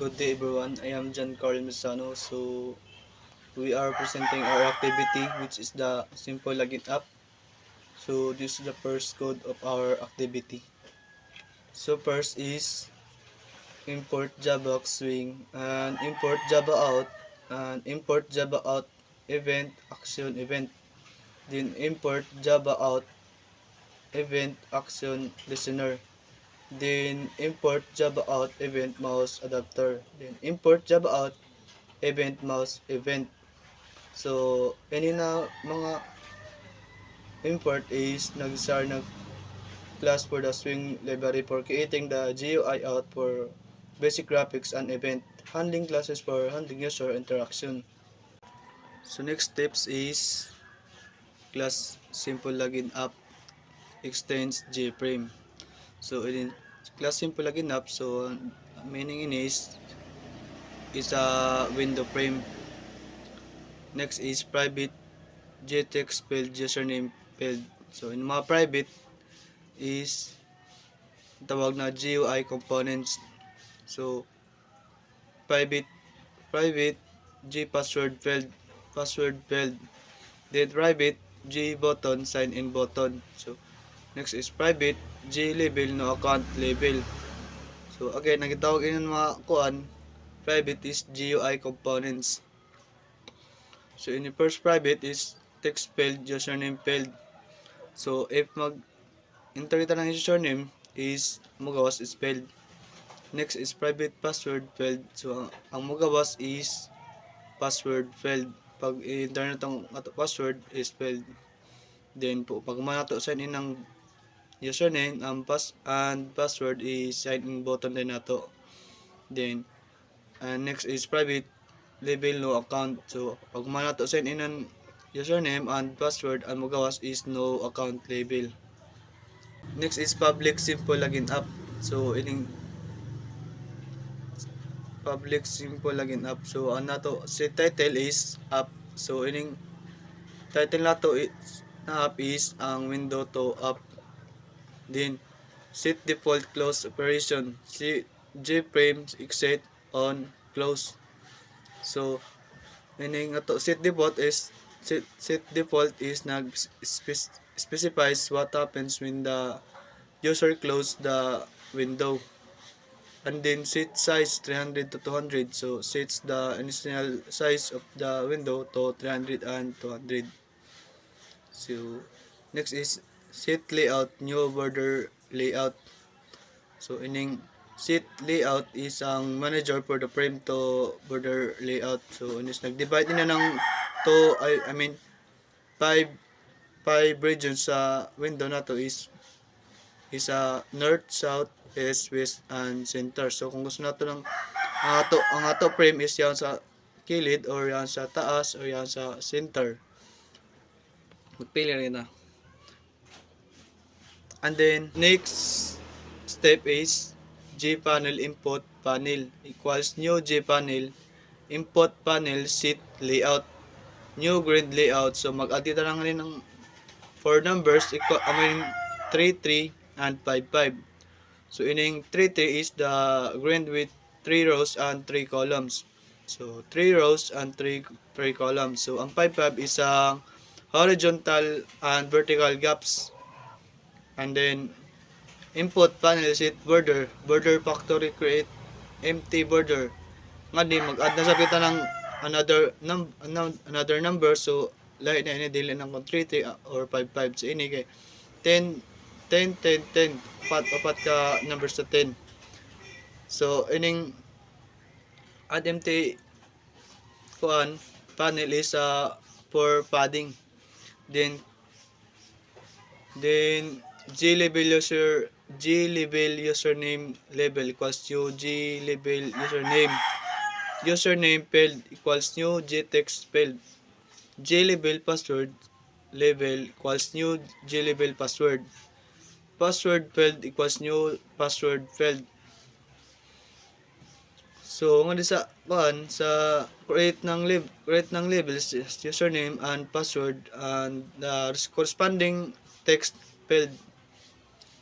Good day everyone, I am John Carl Misano. So we are presenting our activity, which is the simple login app. So this is the first code of our activity. So first is import Java swing and import Java out and import Java out event action event. Then import Java out event action listener. Then import Java out event mouse adapter. Then import Java out event mouse event. So, any na mga import is nag-start ng class for the swing library for creating the GUI out for basic graphics and event handling classes for handling user interaction. So, next steps is class simple login app extends JFrame. So, in class simple login app, so meaning in is a window frame. Next is private JText field username field. So, in mga private is tawag na GUI components. So, private private G password field. Then private G button sign in button. So, next is private G label no account label. So, again, nagitawag in mga kuan, private is GUI components. So, in the first private is text field, username field. So, if mag-enter kita ng username is magawas is field. Next is private password field. So, ang magawas is password field. Pag i-enter na password is field. Then, pag manato sign in ng username, and password is sign in button din nato. Then, next is private label no account. So, pag manato sign in ng username and password, ang magawas is no account label. Next is public simple login app. So, ining public simple login app. So, ang nato si title is app. So, ining title nato is na app is ang window to app. Then, set default close operation. Si JFrame exit on close. So, meaning ato set default is set default is nag specifies what happens when the user close the window. And then set size 300 to 200. So, sets the initial size of the window to 300 and 200. So, next is set layout, new border layout. So, ining set layout is ang manager for the frame to border layout. So, inis nag-divide na ng I mean 5 regions sa window na to is north, south, east, west, and center. So, kung gusto nato ng ang ato frame is yan sa kilid or yan sa taas or yan sa center. Magpili rin na. And then, next step is JPanel input panel equals new JPanel input panel sheet layout new grid layout. So, mag-add dito lang rin ng 4 numbers, 3, 3, and 5, 5. So, ining 3, 3 is the grid with 3 rows and 3 columns. So, 3 rows and 3 columns. So, ang 5, 5 is ang horizontal and vertical gaps. And then, input panel sheet border factory create empty border. Nga di, mag-add na sa kita ng another number. So, lahat na ini-delete ng 3, 3 or 5, 5. So, ini kay 10, 10, 10, 10. Apat ka numbers sa 10. So, ining add empty kuan panel is for padding. Then G label username label equals new G label username field equals new G text field. G label password label equals new G label password. Password field equals new password field. So, nga di sa create ng labels username and password and the corresponding text field.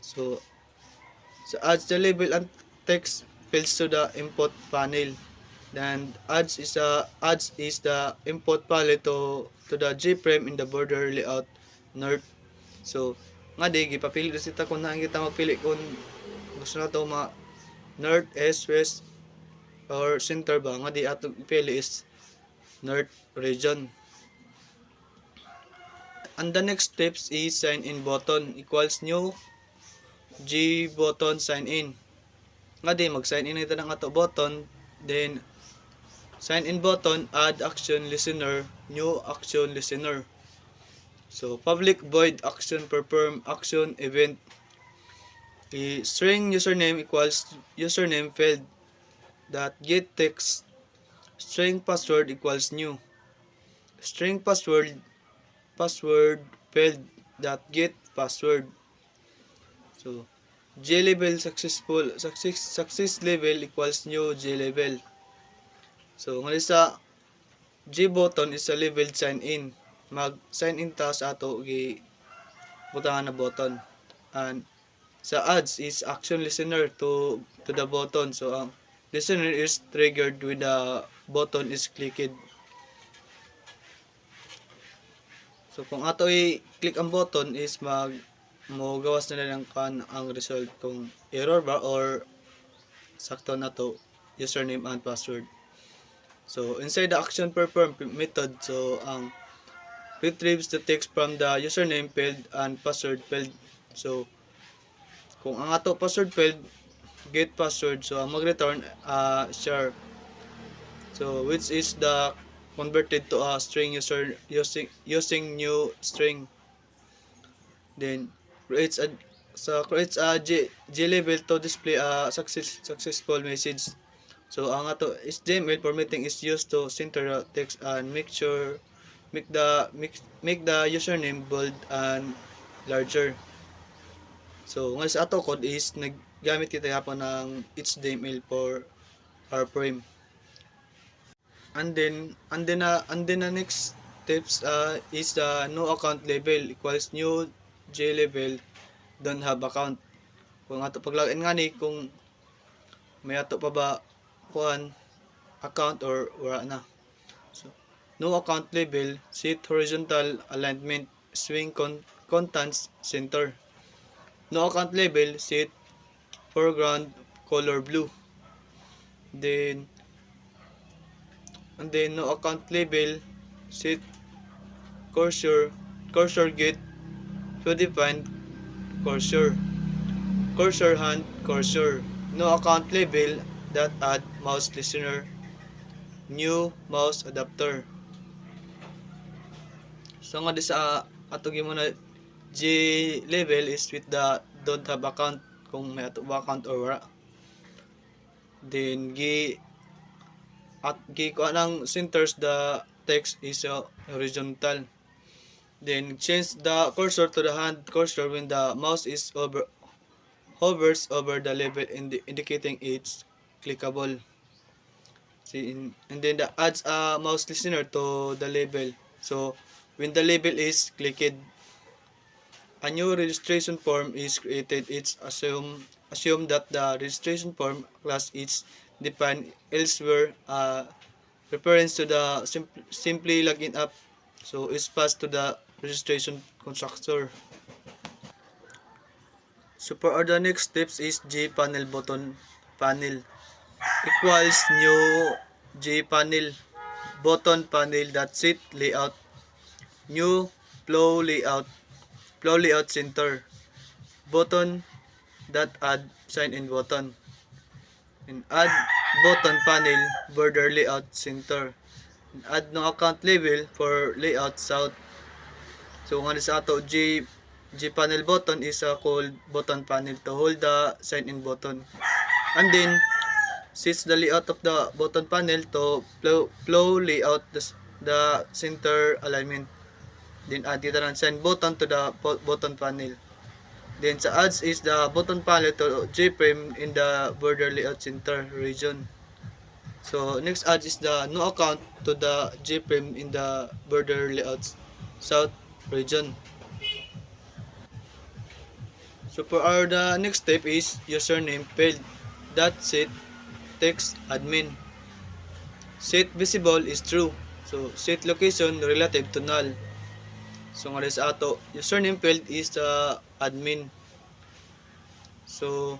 So, add the label and text fields to the input panel. Then adds is the input panel to the G frame in the border layout north. So nga di gipapili sita kung naan kita magpili kung gusto na to north, east, west or center ba, nga di ato pili is north region. And the next steps is sign in button equals new G button sign in. Nga di mag sign in ito ng ato button, then sign in button add action listener, new action listener. So public void action perform action event. The string username equals username field dot get text. String password equals new. String password field dot get password. So J level success level equals new J level. So ngayon sa J button is a level sign in. Mag sign in ta sa ato gi butangan na button. And sa adds is action listener to the button. So ang listener is triggered when the button is clicked. So kung ato i-click ang button is mo gawas na lang ang result kung error ba or sakto na to username and password. So inside the action perform method, so ang retrieves the text from the username field and password field. So kung ang ato password field get password, so ang mag-return share, so which is the converted to a string using new string. Then creates a G level to display a successful message. So ang ato HTML formatting is used to center the text and make the username bold and larger. So ngayon sa ato code is naggamit kita hapon ng HTML for our frame. And then the next steps is the no account label equals new J level don't have account. Kung ato pag-login nga ni kung may ato pa ba kuan account or wala na. So no account label set horizontal alignment swing contents center. No account label set foreground color blue. Then no account label set cursor get predefined cursor hand cursor. No account label that add mouse listener, new mouse adapter. So nga di sa ato gimuna G level is with the don't have account kung may ato account or wala. Then ko anang centers the text is horizontal. Then change the cursor to the hand cursor when the mouse is hovers over the level indicating it's clickable. See, and then adds a mouse listener to the label. So when the label is clicked, a new registration form is created. It's assume that the registration form class is defined elsewhere. Reference to the simply login up, so it's passed to the registration constructor. So for the next steps is G panel button panel equals new G panel button panel that set layout, new flow layout center button that add sign in button, and add button panel border layout center, and add no account label for layout south. So nga sa ato G panel button is a called button panel to hold the sign in button, and then sets the layout of the button panel to flow layout the center alignment. Then add kita ng sign button to the button panel. Then sa adds is the button panel to J-frame in the border layout center region. So next add is the no account to the J-frame in the border layout south region. So for the next step is username field that set text admin. Set visible is true. So set location relative to null. So nga sa ato, username field is the admin. So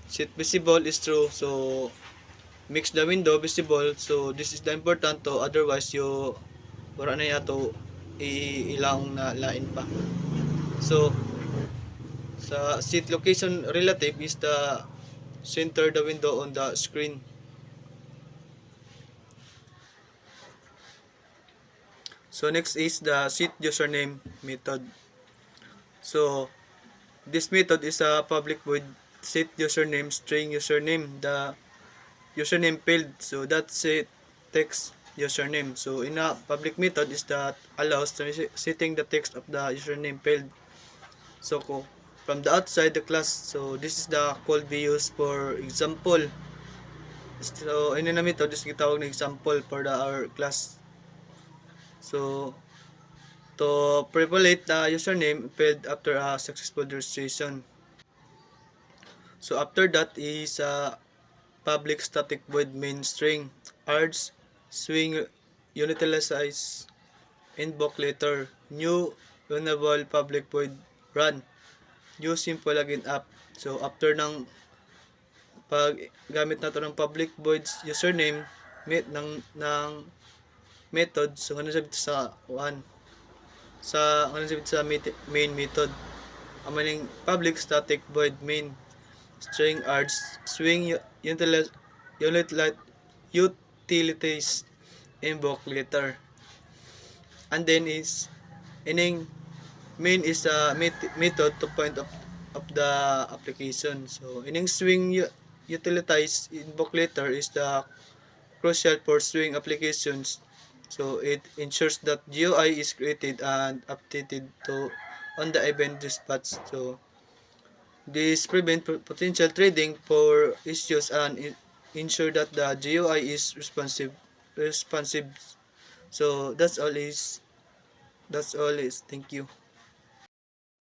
set visible is true. So mix the window visible. So this is the important to, otherwise you wala na yato ilang na lain pa. So sa set location relative is the center the window on the screen. So next is the set username method. So this method is a public void set username string username the username field. So that's it text username. So in a public method is that allows setting the text of the username field. So from the outside the class. So this is the code we use for example. So in a method is gitawag na example for our class. So to populate the username field after a successful registration. So after that is public static void main string args swing utilitize invoke later new renewable public void run new simple login app. So after ng pag gamit nato ng public voids username ng method, so ano sabi sa ano sabi sa main method amaning public static void main string args swing utilities invoke later, and then is ining main is a method to point of the application. So ining swing utilities invoke later is the crucial for swing applications. So it ensures that GUI is created and updated to on the event dispatch. So this prevent potential trading for issues and ensure that the GUI is responsive. So that's all is thank you.